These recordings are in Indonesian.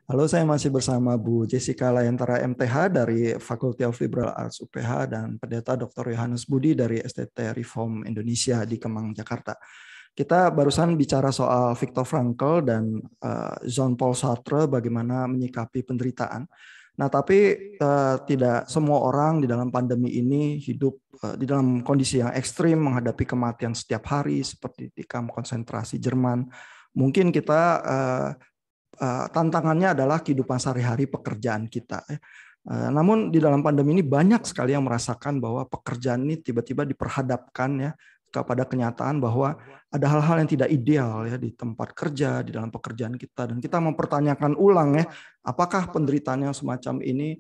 Halo, saya masih bersama Bu Jessica Layantara MTH dari Faculty of Liberal Arts UPH dan Pendeta Dr. Yohanes Budi dari STT Reform Indonesia di Kemang, Jakarta. Kita barusan bicara soal Viktor Frankl dan Jean-Paul Sartre, bagaimana menyikapi penderitaan. Nah, tapi tidak semua orang di dalam pandemi ini hidup di dalam kondisi yang ekstrim, menghadapi kematian setiap hari seperti di kamp konsentrasi Jerman. Mungkin kita tantangannya adalah kehidupan sehari-hari pekerjaan kita. Namun di dalam pandemi ini banyak sekali yang merasakan bahwa pekerjaan ini tiba-tiba diperhadapkan ya kepada kenyataan bahwa ada hal-hal yang tidak ideal ya di tempat kerja, di dalam pekerjaan kita, dan kita mempertanyakan ulang ya, apakah penderitaan yang semacam ini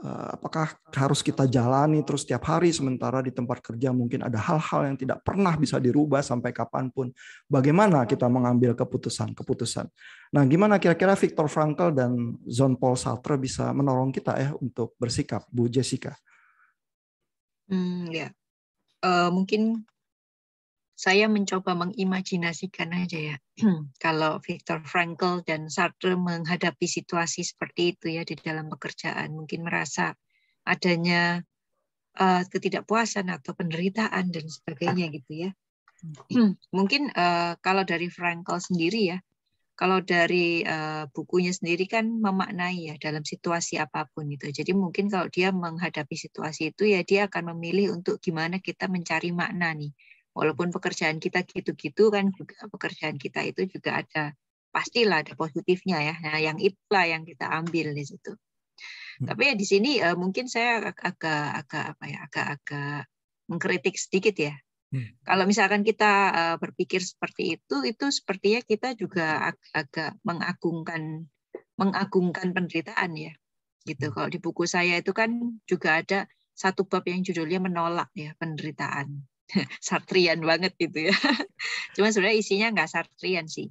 apakah harus kita jalani terus setiap hari, sementara di tempat kerja mungkin ada hal-hal yang tidak pernah bisa dirubah sampai kapanpun. Bagaimana kita mengambil keputusan-keputusan. Nah, gimana kira-kira Viktor Frankl dan Jean-Paul Sartre bisa menolong kita ya untuk bersikap, Bu Jessica? Ya, mungkin saya mencoba mengimajinasikan aja ya, kalau Viktor Frankl dan Sartre menghadapi situasi seperti itu ya di dalam pekerjaan, mungkin merasa adanya ketidakpuasan atau penderitaan dan sebagainya gitu ya. Mungkin kalau dari Frankl sendiri ya, kalau dari bukunya sendiri kan memaknai ya dalam situasi apapun itu. Jadi mungkin kalau dia menghadapi situasi itu ya dia akan memilih untuk gimana kita mencari makna nih. Walaupun pekerjaan kita gitu-gitu kan juga pekerjaan kita itu juga ada pastilah ada positifnya ya. Nah, yang itulah yang kita ambil di situ. Tapi ya di sini mungkin saya agak mengkritik sedikit ya. Kalau misalkan kita berpikir seperti itu sepertinya kita juga agak mengagungkan penderitaan ya. Gitu. Kalau di buku saya itu kan juga ada satu bab yang judulnya menolak ya penderitaan. Sartrian banget gitu ya. Cuman sebenarnya isinya nggak Sartrian sih.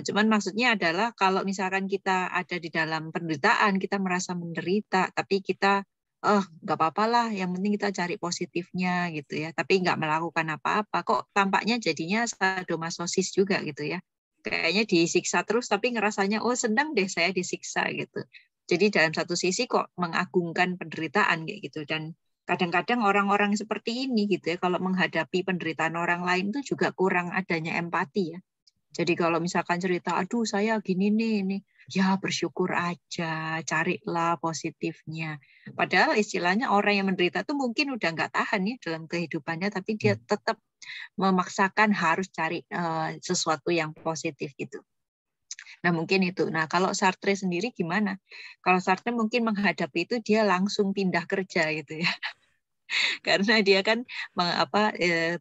Cuman maksudnya adalah kalau misalkan kita ada di dalam penderitaan, kita merasa menderita, tapi kita nggak apa-apa lah, yang penting kita cari positifnya gitu ya. Tapi nggak melakukan apa-apa, kok tampaknya jadinya sadomasosis juga gitu ya. Kayaknya disiksa terus, tapi ngerasanya oh senang deh saya disiksa gitu. Jadi dalam satu sisi kok mengagungkan penderitaan kayak gitu, dan kadang-kadang orang-orang seperti ini gitu ya, kalau menghadapi penderitaan orang lain itu juga kurang adanya empati ya. Jadi kalau misalkan cerita, aduh saya gini nih, ini ya bersyukur aja, carilah positifnya. Padahal istilahnya orang yang menderita itu mungkin udah nggak tahan nih dalam kehidupannya, tapi dia tetap memaksakan harus cari sesuatu yang positif gitu. Nah mungkin itu. Nah kalau Sartre sendiri gimana? Kalau Sartre mungkin menghadapi itu dia langsung pindah kerja gitu ya. Karena dia kan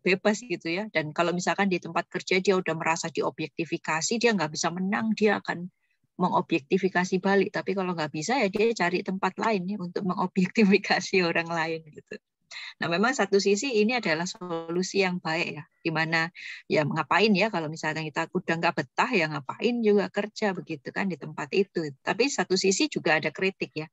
bebas gitu ya, dan kalau misalkan di tempat kerja dia udah merasa diobjektifikasi, dia nggak bisa menang, dia akan mengobjektifikasi balik. Tapi kalau nggak bisa ya dia cari tempat lain ya untuk mengobjektifikasi orang lain gitu. Nah memang satu sisi ini adalah solusi yang baik ya, dimana ya ngapain ya kalau misalnya kita udah nggak betah ya ngapain juga kerja begitu kan di tempat itu. Tapi satu sisi juga ada kritik ya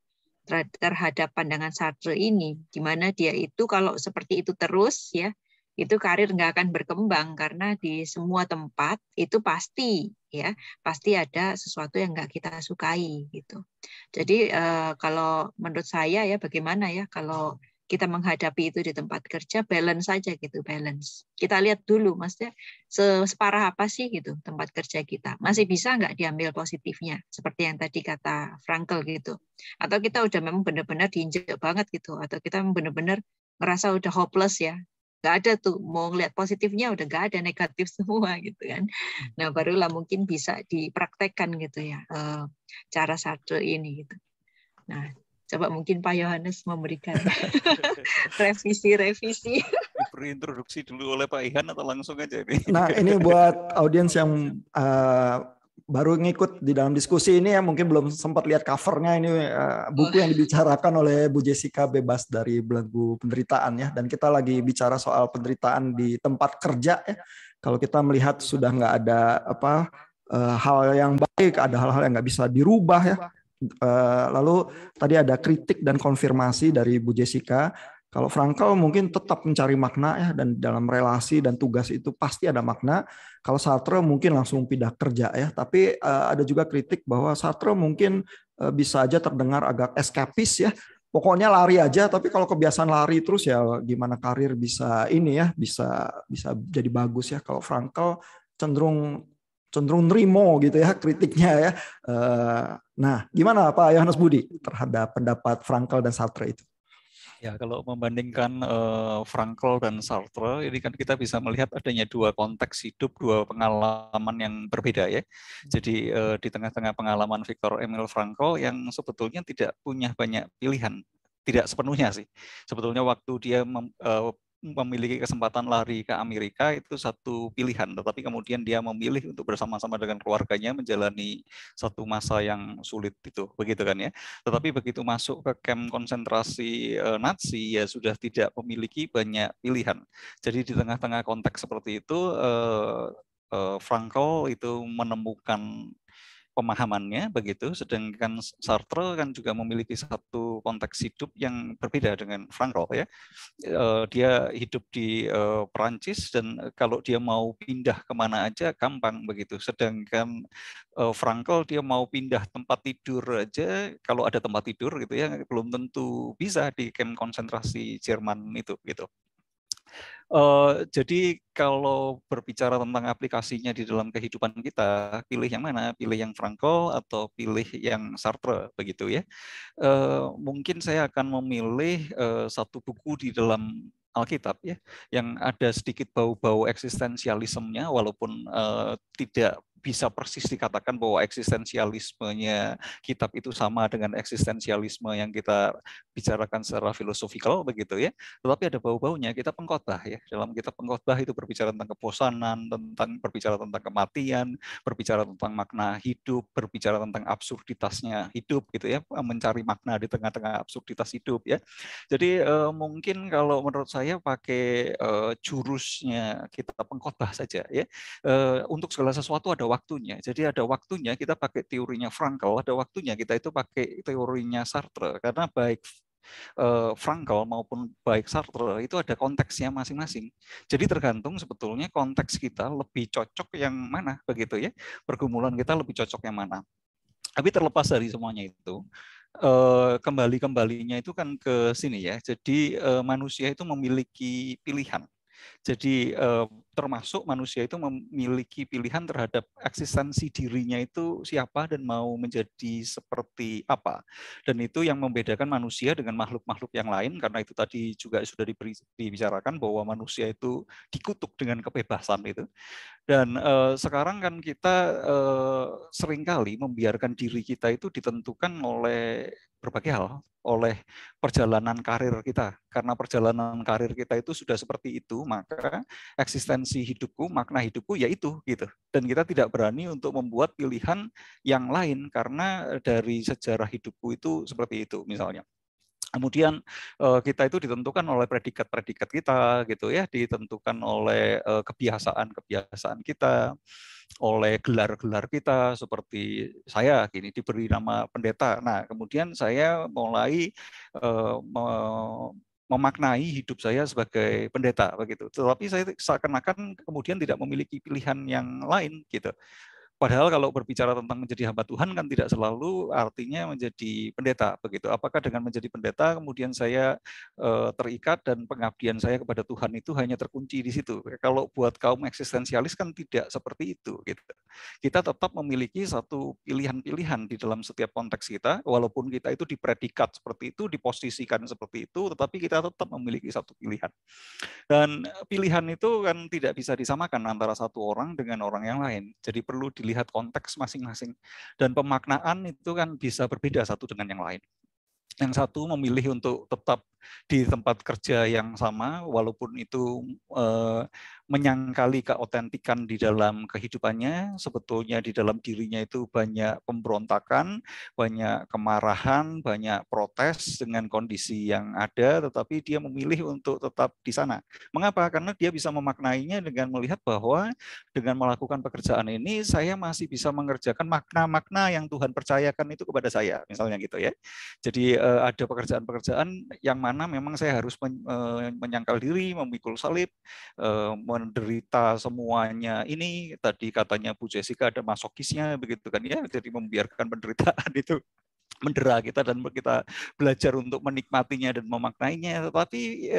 terhadap pandangan Sartre ini, di mana dia itu kalau seperti itu terus ya, itu karir nggak akan berkembang karena di semua tempat itu pasti ada sesuatu yang nggak kita sukai gitu. Jadi kalau menurut saya ya bagaimana ya kalau kita menghadapi itu di tempat kerja, balance saja gitu, balance. Kita lihat dulu, maksudnya separah apa sih gitu tempat kerja kita. Masih bisa nggak diambil positifnya, seperti yang tadi kata Frankl gitu. Atau kita udah memang benar-benar diinjak banget gitu, atau kita benar-benar ngerasa udah hopeless ya. Nggak ada tuh, mau ngeliat positifnya udah nggak ada, negatif semua gitu kan. Nah barulah mungkin bisa dipraktekkan gitu ya, cara Sartre ini gitu. Nah, coba mungkin Pak Yohanes memberikan revisi. Diberi introduksi dulu oleh Pak Ihan atau langsung aja ini? Nah, ini buat audiens yang baru ngikut di dalam diskusi ini ya, mungkin belum sempat lihat covernya, ini buku yang dibicarakan oleh Bu Jessica Bebas dari Belenggu Penderitaan ya, dan kita lagi bicara soal penderitaan di tempat kerja ya. Kalau kita melihat sudah nggak ada hal yang baik, ada hal-hal yang nggak bisa dirubah ya. Lalu tadi ada kritik dan konfirmasi dari Bu Jessica. Kalau Frankl mungkin tetap mencari makna ya, dan dalam relasi dan tugas itu pasti ada makna. Kalau Sartre mungkin langsung pindah kerja ya, tapi ada juga kritik bahwa Sartre mungkin bisa aja terdengar agak eskapis ya. Pokoknya lari aja, tapi kalau kebiasaan lari terus ya gimana karir bisa ini ya, bisa jadi bagus ya. Kalau Frankl cenderung nerimo gitu ya kritiknya ya. Nah, gimana Pak Yohanes Budi terhadap pendapat Frankl dan Sartre itu? Ya, kalau membandingkan Frankl dan Sartre, ini kan kita bisa melihat adanya dua konteks hidup, dua pengalaman yang berbeda ya. Jadi di tengah-tengah pengalaman Viktor Emil Frankl yang sebetulnya tidak punya banyak pilihan, tidak sepenuhnya sih. Sebetulnya waktu dia memiliki kesempatan lari ke Amerika itu satu pilihan, tetapi kemudian dia memilih untuk bersama-sama dengan keluarganya menjalani satu masa yang sulit itu, begitu kan ya. Tetapi begitu masuk ke kamp konsentrasi Nazi ya sudah tidak memiliki banyak pilihan. Jadi di tengah-tengah konteks seperti itu Frankl itu menemukan pemahamannya begitu, sedangkan Sartre kan juga memiliki satu konteks hidup yang berbeda dengan Frankl ya. Dia hidup di Perancis dan kalau dia mau pindah kemana aja gampang begitu, sedangkan Frankl dia mau pindah tempat tidur aja, kalau ada tempat tidur gitu ya belum tentu bisa di kamp konsentrasi Jerman itu gitu. Jadi kalau berbicara tentang aplikasinya di dalam kehidupan kita, pilih yang mana? Pilih yang Frankl atau pilih yang Sartre begitu ya? Mungkin saya akan memilih satu buku di dalam Alkitab ya, yang ada sedikit bau-bau eksistensialismenya, walaupun tidak bisa persis dikatakan bahwa eksistensialismenya kitab itu sama dengan eksistensialisme yang kita bicarakan secara filosofikal begitu ya. Tetapi ada bau-baunya. Kitab Pengkhotbah ya. Dalam kitab Pengkhotbah itu berbicara tentang kebosanan, berbicara tentang kematian, berbicara tentang makna hidup, berbicara tentang absurditasnya hidup gitu ya, mencari makna di tengah-tengah absurditas hidup ya. Jadi mungkin kalau menurut saya pakai jurusnya kitab Pengkhotbah saja ya. Untuk segala sesuatu ada waktunya. Jadi ada waktunya kita pakai teorinya Frankl, ada waktunya kita itu pakai teorinya Sartre, karena baik Frankl maupun baik Sartre itu ada konteksnya masing-masing. Jadi tergantung sebetulnya konteks kita lebih cocok yang mana begitu ya. Pergumulan kita lebih cocok yang mana. Tapi terlepas dari semuanya itu, kembalinya itu kan ke sini ya. Jadi manusia itu memiliki pilihan. Jadi termasuk manusia itu memiliki pilihan terhadap eksistensi dirinya itu siapa dan mau menjadi seperti apa. Dan itu yang membedakan manusia dengan makhluk-makhluk yang lain, karena itu tadi juga sudah dibicarakan bahwa manusia itu dikutuk dengan kebebasan itu. Dan sekarang kan kita seringkali membiarkan diri kita itu ditentukan oleh berbagai hal, oleh perjalanan karir kita. Karena perjalanan karir kita itu sudah seperti itu, maka eksistensi hidupku, makna hidupku ya itu gitu. Dan kita tidak berani untuk membuat pilihan yang lain karena dari sejarah hidupku itu seperti itu misalnya. Kemudian kita itu ditentukan oleh predikat-predikat kita gitu ya, ditentukan oleh kebiasaan-kebiasaan kita, oleh gelar-gelar kita, seperti saya gini diberi nama pendeta. Nah, kemudian saya mulai memaknai hidup saya sebagai pendeta begitu. Tetapi saya seakan-akan kemudian tidak memiliki pilihan yang lain gitu. Padahal kalau berbicara tentang menjadi hamba Tuhan kan tidak selalu artinya menjadi pendeta begitu. Apakah dengan menjadi pendeta kemudian saya terikat dan pengabdian saya kepada Tuhan itu hanya terkunci di situ. Kalau buat kaum eksistensialis kan tidak seperti itu gitu. Kita tetap memiliki satu pilihan-pilihan di dalam setiap konteks kita, walaupun kita itu dipredikat seperti itu, diposisikan seperti itu, tetapi kita tetap memiliki satu pilihan. Dan pilihan itu kan tidak bisa disamakan antara satu orang dengan orang yang lain. Jadi perlu dilihat konteks masing-masing. Dan pemaknaan itu kan bisa berbeda satu dengan yang lain. Yang satu memilih untuk tetap di tempat kerja yang sama, walaupun itu menyangkali keautentikan di dalam kehidupannya, sebetulnya di dalam dirinya itu banyak pemberontakan, banyak kemarahan, banyak protes dengan kondisi yang ada, tetapi dia memilih untuk tetap di sana. Mengapa? Karena dia bisa memaknainya dengan melihat bahwa dengan melakukan pekerjaan ini, saya masih bisa mengerjakan makna-makna yang Tuhan percayakan itu kepada saya, misalnya gitu ya. Jadi ada pekerjaan-pekerjaan yang mana mana memang saya harus menyangkal diri, memikul salib, menderita semuanya. Ini tadi katanya Bu Jessica ada masokisnya begitu kan ya, jadi membiarkan penderitaan itu mendera kita dan kita belajar untuk menikmatinya dan memaknainya, tetapi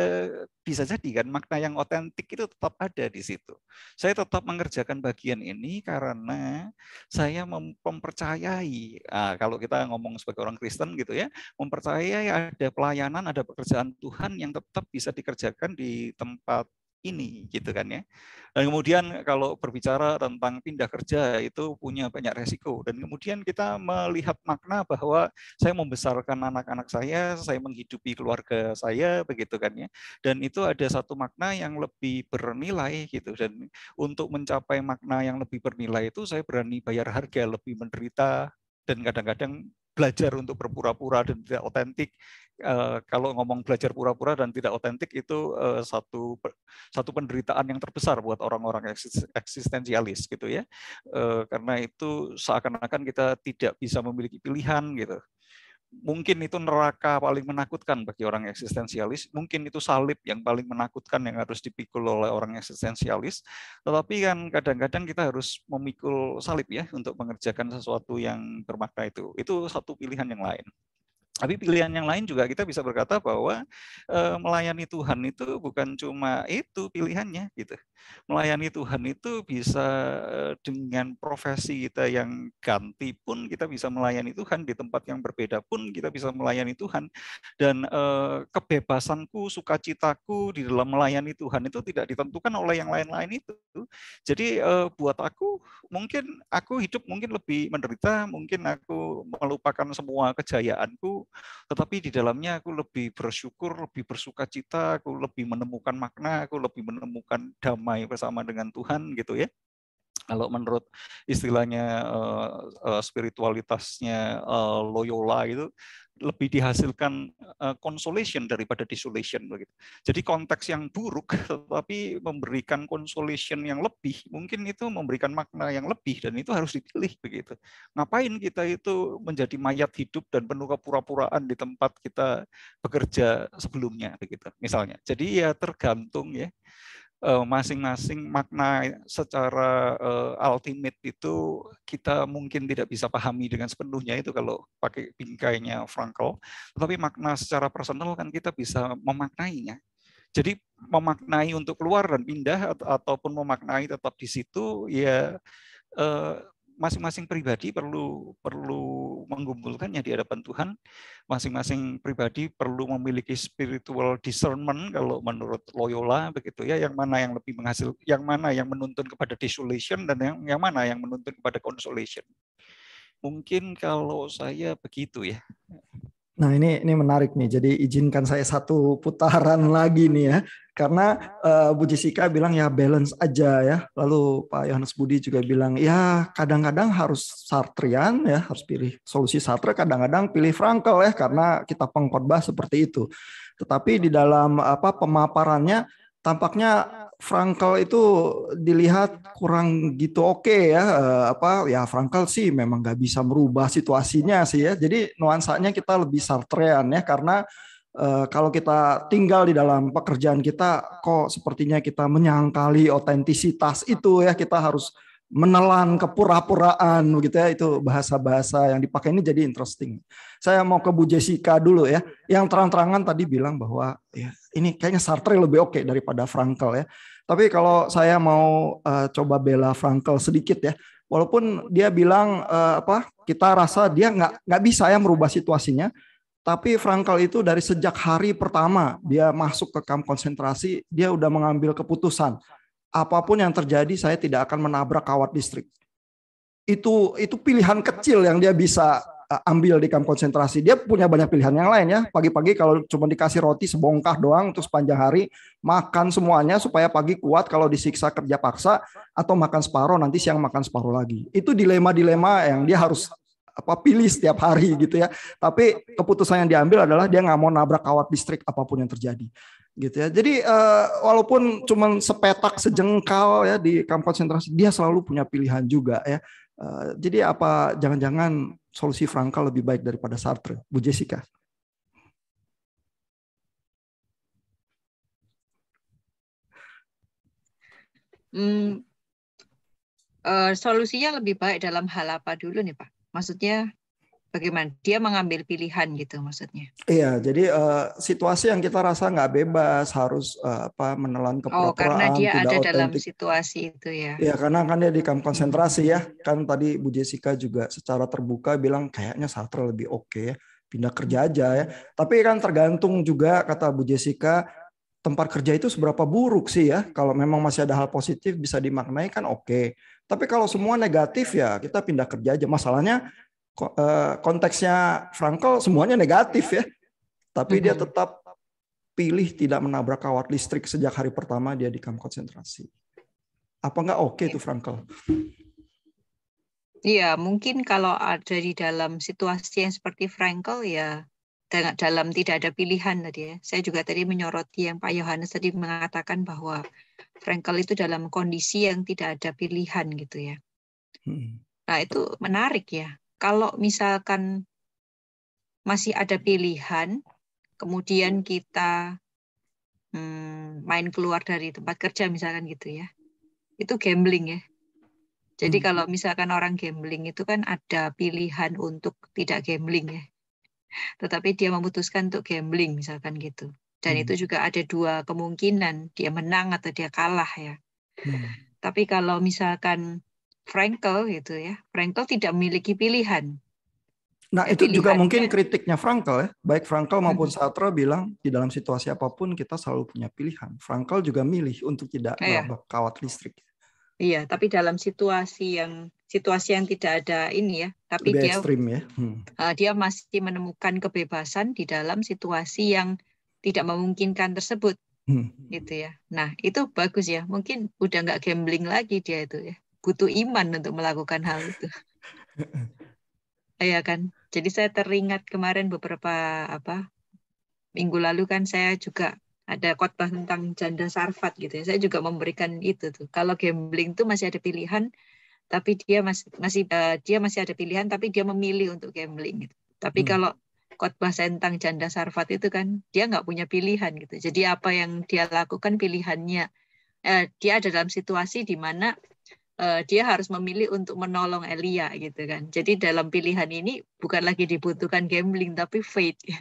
bisa jadi kan makna yang otentik itu tetap ada di situ. Saya tetap mengerjakan bagian ini karena saya mempercayai, kalau kita ngomong sebagai orang Kristen gitu ya, mempercayai ada pelayanan, ada pekerjaan Tuhan yang tetap bisa dikerjakan di tempat ini gitu kan ya. Dan kemudian kalau berbicara tentang pindah kerja itu punya banyak resiko, dan kemudian kita melihat makna bahwa saya membesarkan anak-anak saya menghidupi keluarga saya begitu kan ya. Dan itu ada satu makna yang lebih bernilai gitu, dan untuk mencapai makna yang lebih bernilai itu saya berani bayar harga, lebih menderita, dan kadang-kadang belajar untuk berpura-pura dan tidak otentik. Kalau ngomong belajar pura-pura dan tidak otentik itu satu penderitaan yang terbesar buat orang-orang eksistensialis gitu ya. Karena itu seakan-akan kita tidak bisa memiliki pilihan gitu. Mungkin itu neraka paling menakutkan bagi orang eksistensialis, mungkin itu salib yang paling menakutkan yang harus dipikul oleh orang eksistensialis, tetapi kan kadang-kadang kita harus memikul salib ya untuk mengerjakan sesuatu yang bermakna itu satu pilihan yang lain. Tapi pilihan yang lain juga kita bisa berkata bahwa melayani Tuhan itu bukan cuma itu pilihannya gitu. Melayani Tuhan itu bisa dengan profesi kita yang ganti pun kita bisa melayani Tuhan, di tempat yang berbeda pun kita bisa melayani Tuhan. Dan kebebasanku, sukacitaku di dalam melayani Tuhan itu tidak ditentukan oleh yang lain-lain itu. Jadi buat aku, mungkin aku hidup mungkin lebih menderita, mungkin aku melupakan semua kejayaanku, tetapi di dalamnya aku lebih bersyukur, lebih bersukacita, aku lebih menemukan makna, aku lebih menemukan damai bersama dengan Tuhan gitu ya. Kalau menurut istilahnya spiritualitasnya Loyola itu lebih dihasilkan consolation daripada desolation begitu. Jadi konteks yang buruk tetapi memberikan consolation yang lebih, mungkin itu memberikan makna yang lebih, dan itu harus dipilih begitu. Ngapain kita itu menjadi mayat hidup dan penuh kepura-puraan di tempat kita bekerja sebelumnya begitu misalnya. Jadi ya tergantung ya. Masing-masing makna secara ultimate itu kita mungkin tidak bisa pahami dengan sepenuhnya itu kalau pakai bingkainya Frankl, tetapi makna secara personal kan kita bisa memaknainya. Jadi memaknai untuk keluar dan pindah ataupun memaknai tetap di situ ya masing-masing pribadi perlu menggumulkannya di hadapan Tuhan. Masing-masing pribadi perlu memiliki spiritual discernment kalau menurut Loyola begitu ya, yang mana yang lebih menghasil, yang mana yang menuntun kepada desolation dan yang mana yang menuntun kepada consolation. Mungkin kalau saya begitu ya. Nah, ini menarik nih. Jadi izinkan saya satu putaran lagi nih ya. Karena Bu Jessica bilang ya balance aja ya. Lalu Pak Yohanes Budi juga bilang ya kadang-kadang harus Sartrean ya, harus pilih solusi Sartre, kadang-kadang pilih Frankl ya karena kita pengkhotbah seperti itu. Tetapi di dalam pemaparannya tampaknya Frankl itu dilihat kurang gitu oke ya. Ya Frankl sih memang nggak bisa merubah situasinya sih ya. Jadi nuansanya kita lebih Sartrean ya, karena kalau kita tinggal di dalam pekerjaan kita kok sepertinya kita menyangkali otentisitas itu ya, kita harus menelan kepura-puraan begitu ya. Itu bahasa-bahasa yang dipakai ini jadi interesting. Saya mau ke Bu Jessica dulu ya, yang terang-terangan tadi bilang bahwa ya ini kayaknya Sartre lebih oke daripada Frankl ya. Tapi kalau saya mau coba bela Frankl sedikit ya, walaupun dia bilang kita rasa dia nggak bisa ya merubah situasinya, tapi Frankl itu dari sejak hari pertama dia masuk ke kamp konsentrasi, dia udah mengambil keputusan. Apapun yang terjadi, saya tidak akan menabrak kawat listrik. Itu pilihan kecil yang dia bisa ambil di kamp konsentrasi. Dia punya banyak pilihan yang lain ya. Pagi-pagi kalau cuma dikasih roti sebongkah doang, terus sepanjang hari makan semuanya supaya pagi kuat kalau disiksa kerja paksa, atau makan separuh nanti siang makan separuh lagi. Itu dilema-dilema yang dia harus pilih setiap hari gitu ya. Tapi keputusan yang diambil adalah dia nggak mau nabrak kawat listrik apapun yang terjadi gitu ya. Jadi walaupun cuma sepetak sejengkal ya di kamp konsentrasi, dia selalu punya pilihan juga ya. Jadi apa jangan-jangan solusi Frankl lebih baik daripada Sartre, Bu Jessica? Solusinya lebih baik dalam hal apa dulu nih Pak? Maksudnya bagaimana? Dia mengambil pilihan gitu maksudnya. Iya, jadi situasi yang kita rasa nggak bebas, harus menelan Oh, karena kepura-puraan, dia tidak ada dalam otentik. situasi itu ya. Ya, karena kan dia di kamp konsentrasi ya. Kan tadi Bu Jessica juga secara terbuka bilang kayaknya Sartre lebih oke ya, pindah kerja aja ya. Tapi kan tergantung juga kata Bu Jessica, tempat kerja itu seberapa buruk sih ya. Kalau memang masih ada hal positif bisa dimaknai kan oke. Tapi kalau semua negatif ya kita pindah kerja aja. Masalahnya konteksnya Frankl semuanya negatif ya. Tapi dia tetap pilih tidak menabrak kawat listrik sejak hari pertama dia di kamp konsentrasi. Apa nggak oke itu Frankl? Iya, mungkin kalau ada di dalam situasi yang seperti Frankl ya dalam tidak ada pilihan tadi ya. Saya juga tadi menyoroti yang Pak Yohanes tadi mengatakan bahwa Frankl itu dalam kondisi yang tidak ada pilihan gitu ya. Nah, itu menarik ya. Kalau misalkan masih ada pilihan, kemudian kita main keluar dari tempat kerja misalkan gitu ya. Itu gambling ya. Jadi kalau misalkan orang gambling itu kan ada pilihan untuk tidak gambling ya. Tetapi dia memutuskan untuk gambling misalkan gitu. Dan itu juga ada dua kemungkinan, dia menang atau dia kalah ya. Tapi kalau misalkan Frankl gitu ya, Frankl tidak memiliki pilihan. Nah, itu juga mungkin kritiknya Frankl ya. Baik Frankl maupun Sartre bilang di dalam situasi apapun kita selalu punya pilihan. Frankl juga milih untuk tidak menabrak kawat listrik. Iya, tapi dalam situasi yang tidak ada ini ya, tapi lebih ekstrim ya. Dia masih menemukan kebebasan di dalam situasi yang tidak memungkinkan tersebut, gitu ya. Nah, itu bagus ya. Mungkin udah nggak gambling lagi dia itu ya. Butuh iman untuk melakukan hal itu. Iya kan. Jadi saya teringat kemarin beberapa minggu lalu kan saya juga ada khotbah tentang janda Sarfat gitu ya. Saya juga memberikan itu tuh. Kalau gambling tuh masih ada pilihan, tapi dia masih ada pilihan, tapi dia memilih untuk gambling gitu. Tapi kalau khotbah tentang janda Sarfat itu kan dia nggak punya pilihan gitu. Jadi apa yang dia lakukan pilihannya. Dia ada dalam situasi di mana dia harus memilih untuk menolong Elia gitu kan. Jadi dalam pilihan ini bukan lagi dibutuhkan gambling tapi faith ya.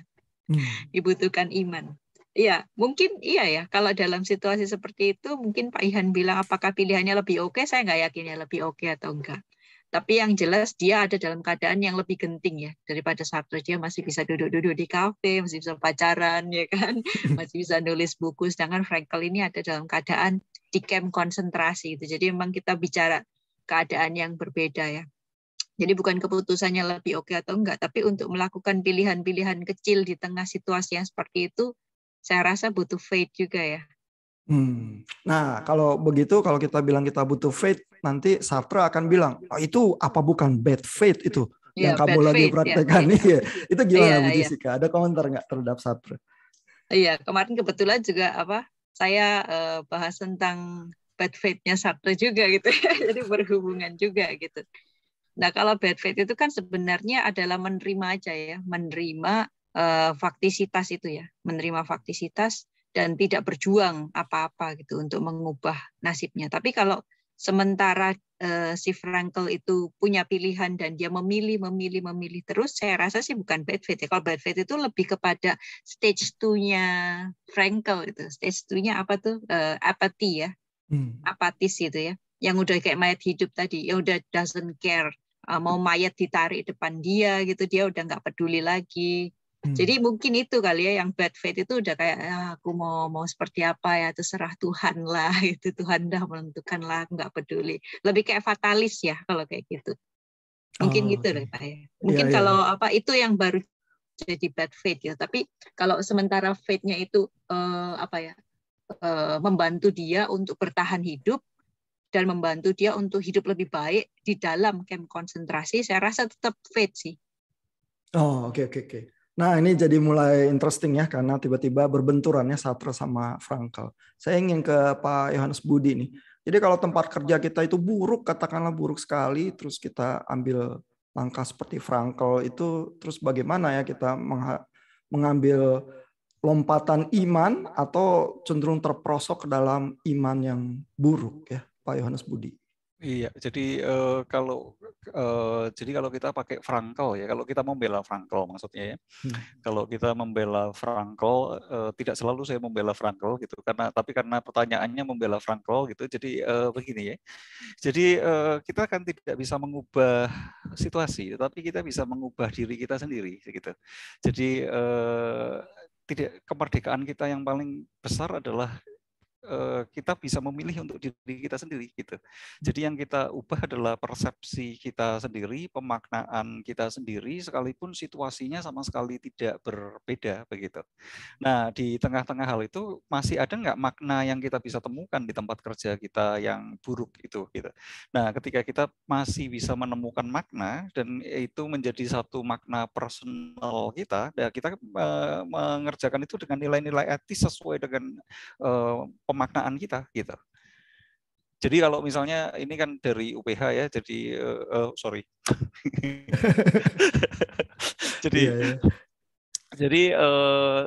Dibutuhkan iman. Iya, mungkin iya ya. Kalau dalam situasi seperti itu, mungkin Pak Ihan bilang apakah pilihannya lebih oke, saya nggak yakin ya lebih oke atau enggak. Tapi yang jelas dia ada dalam keadaan yang lebih genting ya daripada Sartre. Dia masih bisa duduk-duduk di kafe, masih bisa pacaran ya kan, masih bisa nulis buku. Sedangkan Frankl ini ada dalam keadaan di camp konsentrasi itu. Jadi memang kita bicara keadaan yang berbeda ya. Jadi bukan keputusannya lebih oke atau enggak, tapi untuk melakukan pilihan-pilihan kecil di tengah situasi yang seperti itu, saya rasa butuh faith juga ya. Nah, kalau begitu, kalau kita bilang kita butuh faith, nanti Sartre akan bilang, oh, itu apa bukan bad faith itu yang kamu lagi praktekkan? Iya. Itu gimana Bu Jessica? Ada komentar nggak terhadap Sartre? Iya, kemarin kebetulan juga saya bahas tentang bad faith-nya Sartre juga gitu ya. Jadi berhubungan juga gitu. Nah, kalau bad faith itu kan sebenarnya adalah menerima aja ya, menerima faktisitas itu ya, menerima faktisitas dan tidak berjuang apa-apa gitu untuk mengubah nasibnya. Tapi kalau sementara si Frankl itu punya pilihan dan dia memilih terus, saya rasa sih bukan bad faith ya. Kalau bad faith itu lebih kepada stage 2-nya Frankl itu. Stage 2-nya apa tuh? Apathy ya. Apatis gitu ya. Yang udah kayak mayat hidup tadi, yang udah doesn't care. Mau mayat ditarik depan dia gitu, dia udah nggak peduli lagi. Jadi mungkin itu kali ya yang bad faith itu udah kayak aku mau seperti apa ya, terserah Tuhan lah itu, Tuhan dah menentukan lah, nggak peduli. Lebih kayak fatalis ya kalau kayak gitu. Mungkin gitu deh Pak ya. Mungkin kalau itu yang baru jadi bad faith ya. Tapi kalau sementara faith-nya itu membantu dia untuk bertahan hidup dan membantu dia untuk hidup lebih baik di dalam camp konsentrasi, saya rasa tetap faith sih. Oh, oke. Nah, ini jadi mulai interesting ya, karena tiba-tiba berbenturannya Sartre sama Frankl. Saya ingin ke Pak Yohanes Budi nih. Jadi kalau tempat kerja kita itu buruk, katakanlah buruk sekali, terus kita ambil langkah seperti Frankl itu, terus bagaimana ya kita mengambil lompatan iman atau cenderung terperosok ke dalam iman yang buruk ya. Pak Yohanes Budi. Iya, jadi kalau kita pakai Frankl ya, kalau kita membela Frankl maksudnya ya, kalau kita membela Frankl, tidak selalu saya membela Frankl gitu, karena pertanyaannya membela Frankl gitu, jadi begini ya, jadi kita kan tidak bisa mengubah situasi, tetapi kita bisa mengubah diri kita sendiri gitu. Jadi kemerdekaan kita yang paling besar adalah kita bisa memilih untuk diri kita sendiri gitu. Jadi yang kita ubah adalah persepsi kita sendiri, pemaknaan kita sendiri, sekalipun situasinya sama sekali tidak berbeda begitu. Nah, di tengah-tengah hal itu masih ada nggak makna yang kita bisa temukan di tempat kerja kita yang buruk itu gitu. Nah, ketika kita masih bisa menemukan makna dan itu menjadi satu makna personal kita, dan kita mengerjakan itu dengan nilai-nilai etis sesuai dengan pemaknaan kita gitu. Jadi kalau misalnya ini kan dari UPH ya, jadi sorry. Jadi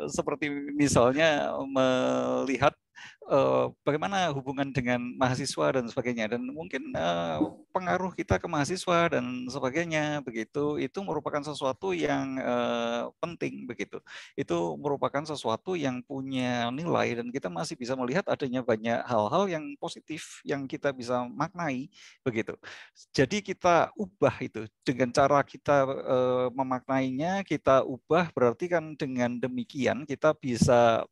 seperti misalnya melihat bagaimana hubungan dengan mahasiswa dan sebagainya, dan mungkin pengaruh kita ke mahasiswa dan sebagainya begitu, itu merupakan sesuatu yang penting begitu. Itu merupakan sesuatu yang punya nilai dan kita masih bisa melihat adanya banyak hal-hal yang positif yang kita bisa maknai begitu. Jadi kita ubah itu dengan cara kita memaknainya, kita ubah, berarti kan dengan demikian kita bisa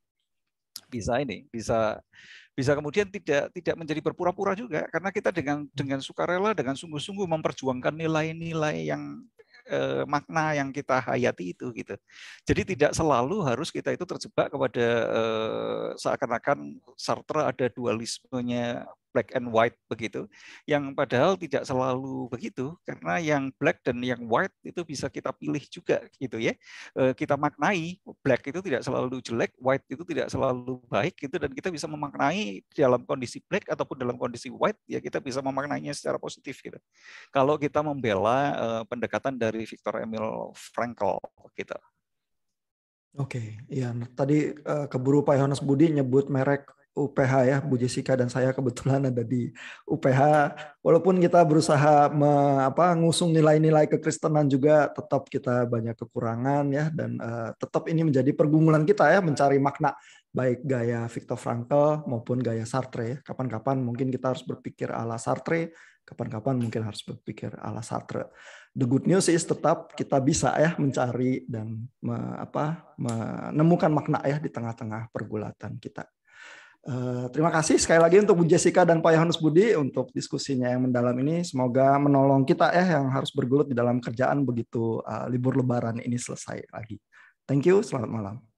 kemudian tidak menjadi berpura-pura juga, karena kita dengan sukarela, dengan sungguh-sungguh memperjuangkan nilai-nilai yang makna yang kita hayati itu gitu. Jadi tidak selalu harus kita itu terjebak kepada seakan-akan Sartre ada dualismenya black and white begitu, yang padahal tidak selalu begitu, karena yang black dan yang white itu bisa kita pilih juga gitu ya. Kita maknai, black itu tidak selalu jelek, white itu tidak selalu baik gitu, dan kita bisa memaknai dalam kondisi black ataupun dalam kondisi white ya, kita bisa memaknainya secara positif gitu. Kalau kita membela pendekatan dari Viktor Emil Frankl gitu. Oke, ya tadi keburu Pak Yohanes Budi nyebut merek UPH ya, Bu Jessica dan saya kebetulan ada di UPH. Walaupun kita berusaha ngusung nilai-nilai kekristenan, juga tetap kita banyak kekurangan ya, dan tetap ini menjadi pergumulan kita ya, mencari makna baik gaya Viktor Frankl maupun gaya Sartre ya. Kapan-kapan mungkin kita harus berpikir ala Sartre, kapan-kapan mungkin harus berpikir ala Sartre. The good news is tetap kita bisa ya mencari dan menemukan makna ya di tengah-tengah pergulatan kita. Terima kasih sekali lagi untuk Bu Jessica dan Pak Yohanes Budi untuk diskusinya yang mendalam ini. Semoga menolong kita ya yang harus bergelut di dalam kerjaan begitu libur Lebaran ini selesai lagi. Thank you, selamat malam.